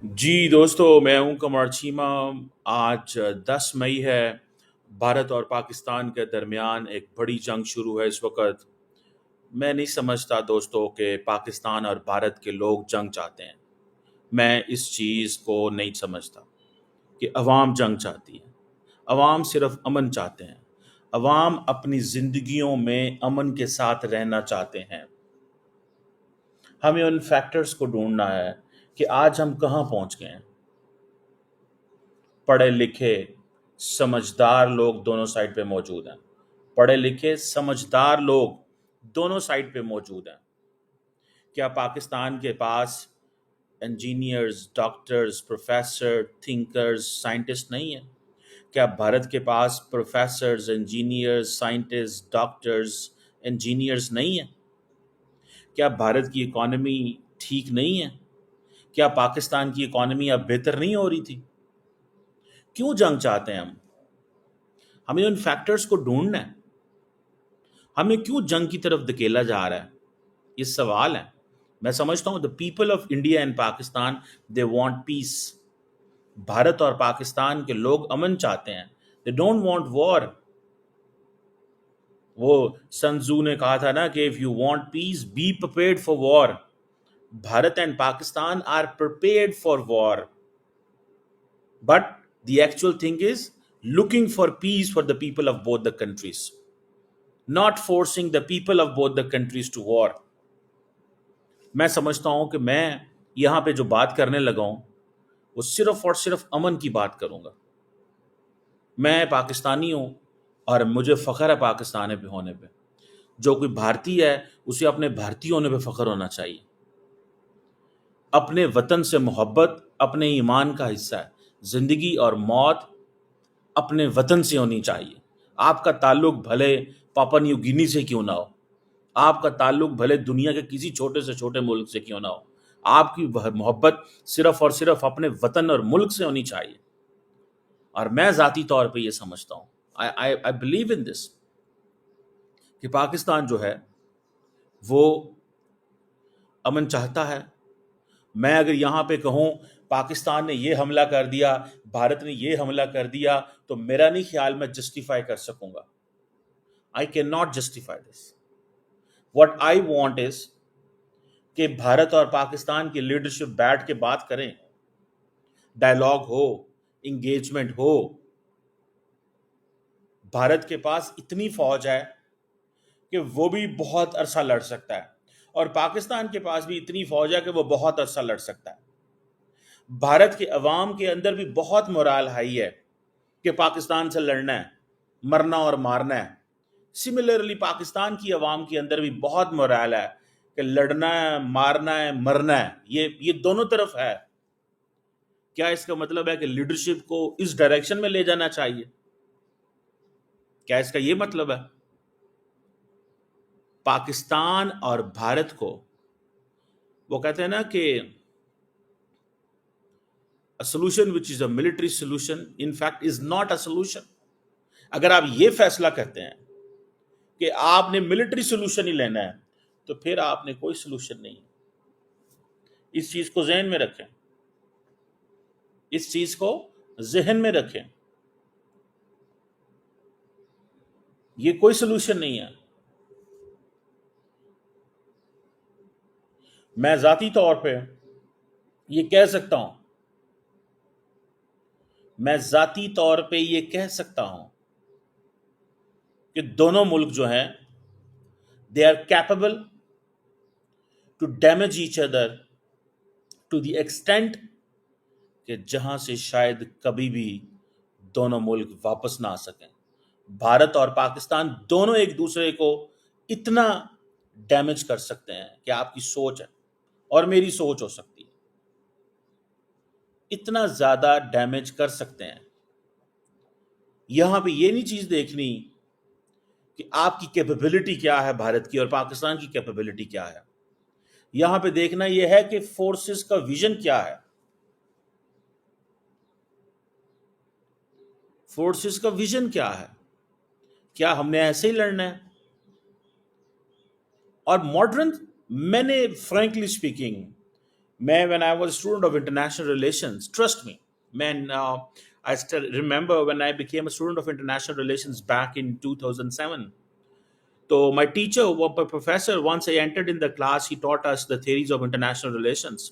جی دوستو، میں ہوں قمر چیمہ۔ آج 10 مئی ہے۔ بھارت اور پاکستان کے درمیان ایک بڑی جنگ شروع ہے اس وقت۔ میں نہیں سمجھتا دوستو کہ پاکستان اور بھارت کے لوگ جنگ چاہتے ہیں۔ میں اس چیز کو نہیں سمجھتا کہ عوام جنگ چاہتی ہے۔ عوام صرف امن چاہتے ہیں۔ عوام اپنی زندگیوں میں امن کے ساتھ رہنا چاہتے ہیں۔ ہمیں ان فیکٹرز کو ڈھونڈنا ہے کہ آج ہم کہاں پہنچ گئے ہیں۔ پڑھے لکھے سمجھدار لوگ دونوں سائڈ پہ موجود ہیں۔ پڑھے لکھے سمجھدار لوگ دونوں سائڈ پہ موجود ہیں۔ کیا پاکستان کے پاس engineers, doctors, professor, thinkers, scientist نہیں ہیں؟ کیا بھارت کے پاس professors, engineers, scientist, doctors, engineers نہیں ہیں؟ کیا بھارت کی اکانومی ٹھیک نہیں ہے؟ کیا پاکستان کی اکانومی اب بہتر نہیں ہو رہی تھی؟ کیوں جنگ چاہتے ہیں ہم؟ ہمیں ان فیکٹرز کو ڈھونڈنا ہے۔ ہمیں کیوں جنگ کی طرف دھکیلا جا رہا ہے؟ یہ سوال ہے۔ میں سمجھتا ہوں the people of India and Pakistan they want peace۔ Bharat اور پاکستان کے لوگ امن چاہتے ہیں۔ they don't want war۔ وہ سنزو نے کہا تھا نا کہ if you want peace be prepared for war۔ Bharat and Pakistan are prepared for war but the actual thing is looking for peace for the people of both the countries, not forcing the people of both the countries to war۔ میں سمجھتا ہوں کہ میں یہاں پہ جو بات کرنے لگا ہوں وہ صرف اور صرف امن کی بات کروں گا۔ میں پاکستانی ہوں اور مجھے فخر ہے پاکستان پہ ہونے پہ۔ جو کوئی بھارتی ہے اسے اپنے بھارتی ہونے پہ فخر ہونا چاہیے۔ اپنے وطن سے محبت اپنے ایمان کا حصہ ہے۔ زندگی اور موت اپنے وطن سے ہونی چاہیے۔ آپ کا تعلق بھلے پاپا نیو گینی سے کیوں نہ ہو، آپ کا تعلق بھلے دنیا کے کسی چھوٹے سے چھوٹے ملک سے کیوں نہ ہو، آپ کی محبت صرف اور صرف اپنے وطن اور ملک سے ہونی چاہیے۔ اور میں ذاتی طور پہ یہ سمجھتا ہوں I believe in this کہ پاکستان جو ہے وہ امن چاہتا ہے۔ میں اگر یہاں پہ کہوں پاکستان نے یہ حملہ کر دیا، بھارت نے یہ حملہ کر دیا، تو میرا نہیں خیال میں جسٹیفائی کر سکوں گا۔ I cannot justify this۔ What I want is کہ بھارت اور پاکستان کی لیڈرشپ بیٹھ کے بات کریں، ڈائلاگ ہو، انگیجمنٹ ہو۔ بھارت کے پاس اتنی فوج ہے کہ وہ بھی بہت عرصہ لڑ سکتا ہے، اور پاکستان کے پاس بھی اتنی فوج ہے کہ وہ بہت عرصہ لڑ سکتا ہے۔ بھارت کے عوام کے اندر بھی بہت مورال ہائی ہے کہ پاکستان سے لڑنا ہے، مرنا اور مارنا ہے۔ سملرلی پاکستان کی عوام کے اندر بھی بہت مورال ہے کہ لڑنا ہے، مارنا ہے، مرنا ہے۔ یہ دونوں طرف ہے۔ کیا اس کا مطلب ہے کہ لیڈرشپ کو اس ڈائریکشن میں لے جانا چاہیے؟ کیا اس کا یہ مطلب ہے؟ پاکستان اور بھارت کو وہ کہتے ہیں نا کہ a solution which is a military solution in fact is not a solution۔ اگر آپ یہ فیصلہ کرتے ہیں کہ آپ نے ملٹری سولوشن ہی لینا ہے تو پھر آپ نے کوئی سولوشن نہیں۔ اس چیز کو ذہن میں رکھیں، اس چیز کو ذہن میں رکھیں۔ یہ کوئی سولوشن نہیں ہے۔ میں ذاتی طور پہ یہ کہہ سکتا ہوں، یہ کہہ سکتا ہوں کہ دونوں ملک جو ہیں they are capable to damage each other to the extent کہ جہاں سے شاید کبھی بھی دونوں ملک واپس نہ آ سکیں۔ بھارت اور پاکستان دونوں ایک دوسرے کو اتنا ڈیمیج کر سکتے ہیں کہ آپ کی سوچ ہے اور میری سوچ ہو سکتی ہے، اتنا زیادہ ڈیمیج کر سکتے ہیں۔ یہاں پہ یہ نہیں چیز دیکھنی کہ آپ کی کیپیبلٹی کیا ہے بھارت کی اور پاکستان کی کیپیبلٹی کیا ہے۔ یہاں پہ دیکھنا یہ ہے کہ فورسز کا ویژن کیا ہے۔ فورسز کا ویژن کیا ہے؟ کیا ہم نے ایسے ہی لڑنا ہے؟ اور ماڈرن، میں نے frankly speaking Man, when I was a student of international relations, trust me, man, I still remember when I became a student of international relations back in 2007. So my teacher, my professor, once I entered in the class, he taught us the theories of international relations.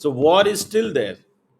So war is still there.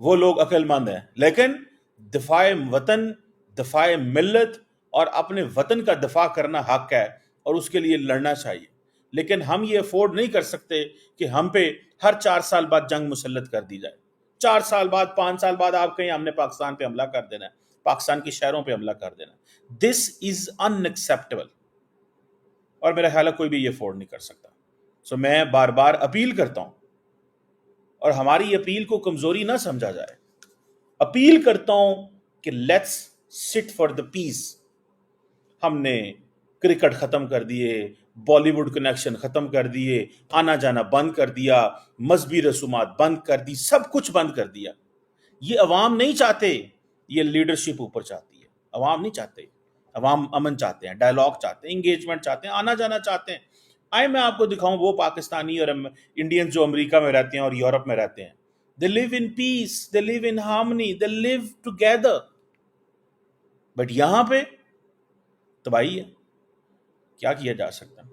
وہ لوگ عقل مند ہیں، لیکن دفاع وطن، دفاع ملت اور اپنے وطن کا دفاع کرنا حق ہے اور اس کے لیے لڑنا چاہیے. لیکن ہم یہ افورڈ نہیں کر سکتے کہ ہم پہ ہر 4 سال بعد جنگ مسلط کر دی جائے. 4 سال بعد، 5 سال بعد آپ کہیں ہم نے پاکستان پہ حملہ کر دینا ہے، پاکستان کے شہروں پہ حملہ کر دینا ہے. دس از ان ایکسیپٹیبل، اور میرا خیال ہے کوئی بھی یہ افورڈ نہیں کر سکتا. سو میں بار بار اپیل کرتا ہوں، اور ہماری اپیل کو کمزوری نہ سمجھا جائے. اپیل کرتا ہوں کہ لیٹس سٹ فار دا پیس. ہم نے کرکٹ ختم کر دیے، بالی ووڈ کنیکشن ختم کر دیے، آنا جانا بند کر دیا، مذہبی رسومات بند کر دی، سب کچھ بند کر دیا. یہ عوام نہیں چاہتے، یہ لیڈرشپ اوپر چاہتی ہے. عوام نہیں چاہتے، عوام امن چاہتے ہیں، ڈائلاگ چاہتے ہیں، انگیجمنٹ چاہتے ہیں، آنا جانا چاہتے ہیں. آئے میں آپ کو دکھاؤں وہ پاکستانی اور انڈین جو امریکہ میں رہتے ہیں اور یورپ میں رہتے ہیں. They live in peace, they live in harmony, they live together. But یہاں پہ تباہی ہے. کیا کیا جا سکتا ہے؟